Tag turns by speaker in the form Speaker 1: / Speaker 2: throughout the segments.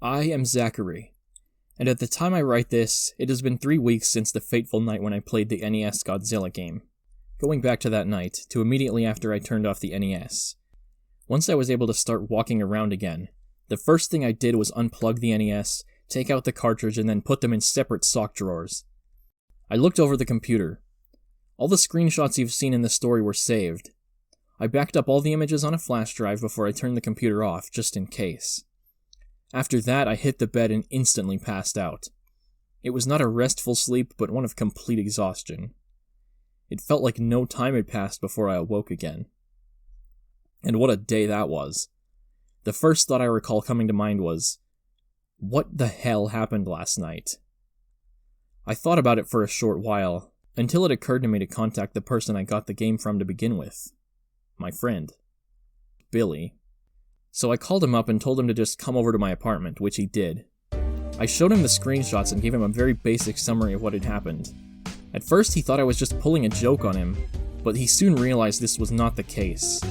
Speaker 1: I am Zachary, and at the time I write this, it has been 3 weeks since the fateful night when I played the NES Godzilla game. Going back to that night, to immediately after I turned off the NES. Once I was able to start walking around again, the first thing I did was unplug the NES, take out the cartridge, and then put them in separate sock drawers. I looked over the computer. All the screenshots you've seen in the story were saved. I backed up all the images on a flash drive before I turned the computer off, just in case. After that, I hit the bed and instantly passed out. It was not a restful sleep, but one of complete exhaustion. It felt like no time had passed before I awoke again. And what a day that was. The first thought I recall coming to mind was, what the hell happened last night? I thought about it for a short while, until it occurred to me to contact the person I got the game from to begin with. My friend. Billy. So I called him up and told him to just come over to my apartment, which he did. I showed him the screenshots and gave him a very basic summary of what had happened. At first he thought I was just pulling a joke on him, but he soon realized this was not the case.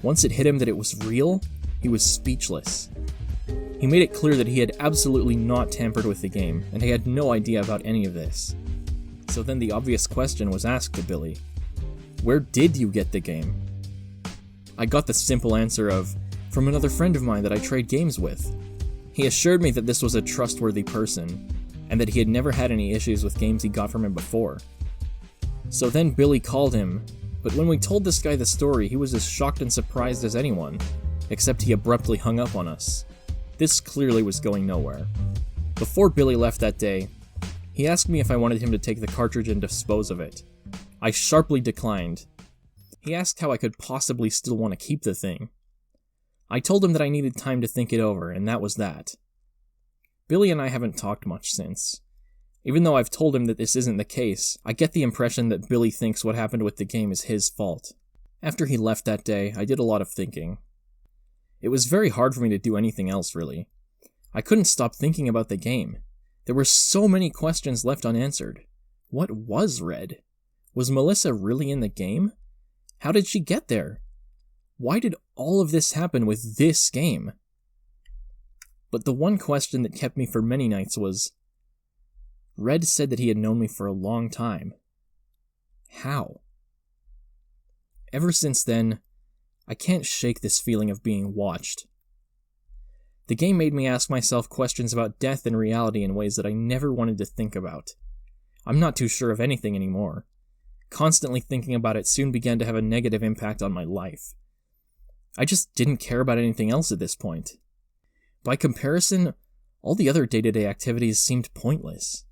Speaker 1: Once it hit him that it was real, he was speechless. He made it clear that he had absolutely not tampered with the game, and he had no idea about any of this. So then the obvious question was asked to Billy. Where did you get the game? I got the simple answer of, from another friend of mine that I trade games with. He assured me that this was a trustworthy person, and that he had never had any issues with games he got from him before. So then Billy called him, but when we told this guy the story, he was as shocked and surprised as anyone, except he abruptly hung up on us. This clearly was going nowhere. Before Billy left that day, he asked me if I wanted him to take the cartridge and dispose of it. I sharply declined. He asked how I could possibly still want to keep the thing. I told him that I needed time to think it over, and that was that. Billy and I haven't talked much since. Even though I've told him that this isn't the case, I get the impression that Billy thinks what happened with the game is his fault. After he left that day, I did a lot of thinking. It was very hard for me to do anything else, really. I couldn't stop thinking about the game. There were so many questions left unanswered. What was Red? Was Melissa really in the game? How did she get there? Why did all of this happen with this game? But the one question that kept me for many nights was, Red said that he had known me for a long time. How? Ever since then, I can't shake this feeling of being watched. The game made me ask myself questions about death and reality in ways that I never wanted to think about. I'm not too sure of anything anymore. Constantly thinking about it soon began to have a negative impact on my life. I just didn't care about anything else at this point. By comparison, all the other day-to-day activities seemed pointless.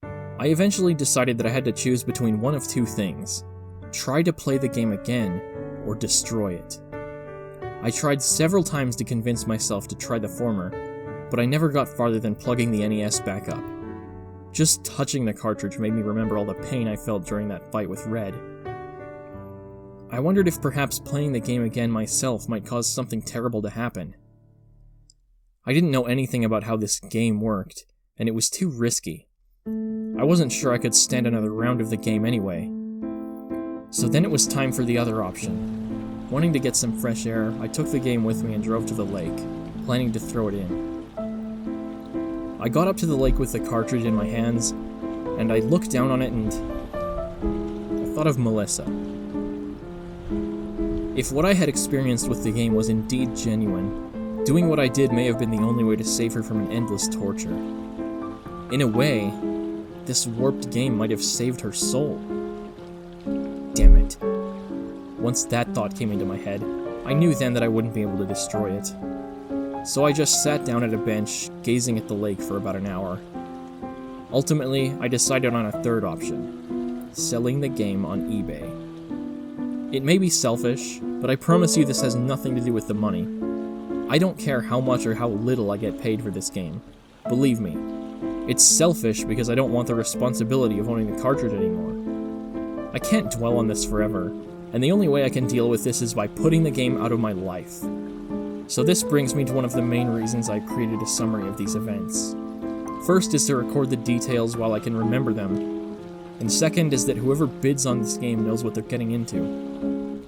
Speaker 1: I eventually decided that I had to choose between one of two things: try to play the game again, or destroy it. I tried several times to convince myself to try the former, but I never got farther than plugging the NES back up. Just touching the cartridge made me remember all the pain I felt during that fight with Red. I wondered if perhaps playing the game again myself might cause something terrible to happen. I didn't know anything about how this game worked, and it was too risky. I wasn't sure I could stand another round of the game anyway. So then it was time for the other option. Wanting to get some fresh air, I took the game with me and drove to the lake, planning to throw it in. I got up to the lake with the cartridge in my hands, and I looked down on it and I thought of Melissa. If what I had experienced with the game was indeed genuine, doing what I did may have been the only way to save her from an endless torture. In a way, this warped game might have saved her soul. Damn it. Once that thought came into my head, I knew then that I wouldn't be able to destroy it. So I just sat down at a bench, gazing at the lake for about an hour. Ultimately, I decided on a third option: selling the game on eBay. It may be selfish, but I promise you this has nothing to do with the money. I don't care how much or how little I get paid for this game. Believe me. It's selfish because I don't want the responsibility of owning the cartridge anymore. I can't dwell on this forever, and the only way I can deal with this is by putting the game out of my life. So this brings me to one of the main reasons I created a summary of these events. First is to record the details while I can remember them, and second is that whoever bids on this game knows what they're getting into.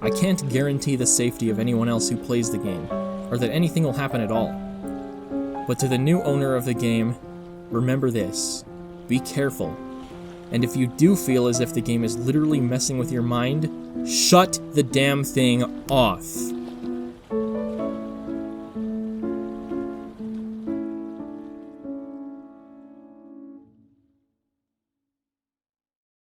Speaker 1: I can't guarantee the safety of anyone else who plays the game, or that anything will happen at all. But to the new owner of the game, remember this. Be careful. And if you do feel as if the game is literally messing with your mind, shut the damn thing off.